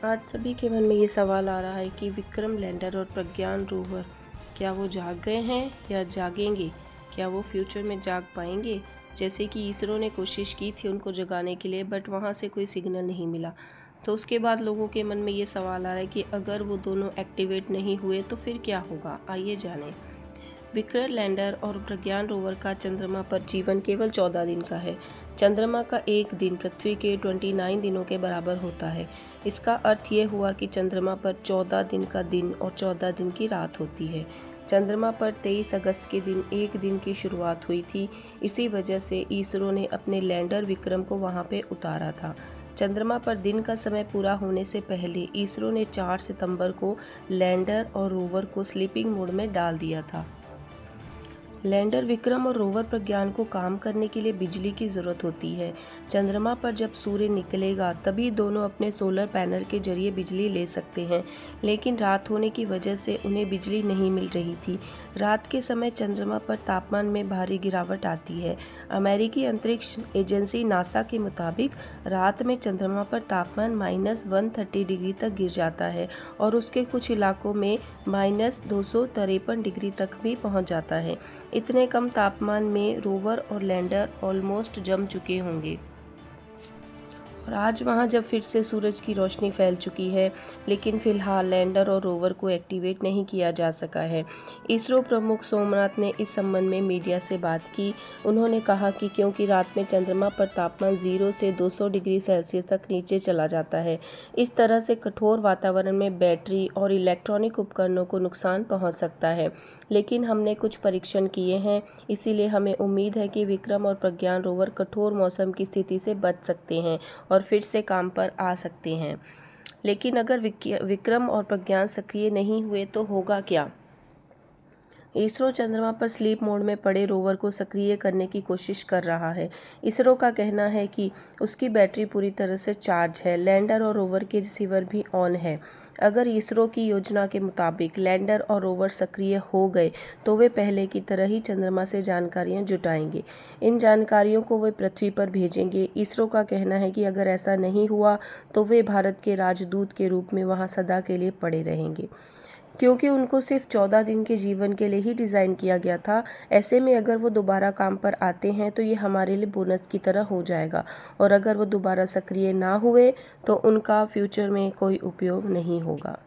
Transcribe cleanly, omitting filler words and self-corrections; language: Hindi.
आज सभी के मन में ये सवाल आ रहा है कि विक्रम लैंडर और प्रज्ञान रोवर क्या वो जाग गए हैं या जागेंगे? क्या वो फ्यूचर में जाग पाएंगे? जैसे कि इसरो ने कोशिश की थी उनको जगाने के लिए, बट वहाँ से कोई सिग्नल नहीं मिला। तो उसके बाद लोगों के मन में ये सवाल आ रहा है कि अगर वो दोनों एक्टिवेट नहीं हुए तो फिर क्या होगा? आइए जानें। विक्रम लैंडर और प्रज्ञान रोवर का चंद्रमा पर जीवन केवल 14 दिन का है। चंद्रमा का एक दिन पृथ्वी के 29 दिनों के बराबर होता है। इसका अर्थ ये हुआ कि चंद्रमा पर 14 दिन का दिन और 14 दिन की रात होती है। चंद्रमा पर 23 अगस्त के दिन एक दिन की शुरुआत हुई थी। इसी वजह से इसरो ने अपने लैंडर विक्रम को वहां पे उतारा था। चंद्रमा पर दिन का समय पूरा होने से पहले इसरो ने 4 सितंबर को लैंडर और रोवर को स्लीपिंग मोड में डाल दिया था। लैंडर विक्रम और रोवर प्रज्ञान को काम करने के लिए बिजली की ज़रूरत होती है। चंद्रमा पर जब सूर्य निकलेगा तभी दोनों अपने सोलर पैनल के जरिए बिजली ले सकते हैं, लेकिन रात होने की वजह से उन्हें बिजली नहीं मिल रही थी। रात के समय चंद्रमा पर तापमान में भारी गिरावट आती है। अमेरिकी अंतरिक्ष एजेंसी नासा के मुताबिक रात में चंद्रमा पर तापमान -130 डिग्री तक गिर जाता है और उसके कुछ इलाकों में -253 डिग्री तक भी पहुंच जाता है। इतने कम तापमान में रोवर और लैंडर ऑलमोस्ट जम चुके होंगे। और आज वहां जब फिर से सूरज की रोशनी फैल चुकी है, लेकिन फिलहाल लैंडर और रोवर को एक्टिवेट नहीं किया जा सका है। इसरो प्रमुख सोमनाथ ने इस संबंध में मीडिया से बात की। उन्होंने कहा कि क्योंकि रात में चंद्रमा पर तापमान 0 से 200 डिग्री सेल्सियस तक नीचे चला जाता है, इस तरह से कठोर वातावरण में बैटरी और इलेक्ट्रॉनिक उपकरणों को नुकसान पहुंच सकता है। लेकिन हमने कुछ परीक्षण किए हैं, इसीलिए हमें उम्मीद है कि विक्रम और प्रज्ञान रोवर कठोर मौसम की स्थिति से बच सकते हैं और फिर से काम पर आ सकते हैं। लेकिन अगर विक्रम और प्रज्ञान सक्रिय नहीं हुए तो होगा क्या? इसरो चंद्रमा पर स्लीप मोड में पड़े रोवर को सक्रिय करने की कोशिश कर रहा है। इसरो का कहना है कि उसकी बैटरी पूरी तरह से चार्ज है। लैंडर और रोवर के रिसीवर भी ऑन है। अगर इसरो की योजना के मुताबिक लैंडर और रोवर सक्रिय हो गए तो वे पहले की तरह ही चंद्रमा से जानकारियां जुटाएंगे। इन जानकारियों को वे पृथ्वी पर भेजेंगे। इसरो का कहना है कि अगर ऐसा नहीं हुआ तो वे भारत के राजदूत के रूप में वहां सदा के लिए पड़े रहेंगे, क्योंकि उनको सिर्फ 14 दिन के जीवन के लिए ही डिज़ाइन किया गया था। ऐसे में अगर वो दोबारा काम पर आते हैं तो ये हमारे लिए बोनस की तरह हो जाएगा, और अगर वो दोबारा सक्रिय ना हुए तो उनका फ्यूचर में कोई उपयोग नहीं होगा।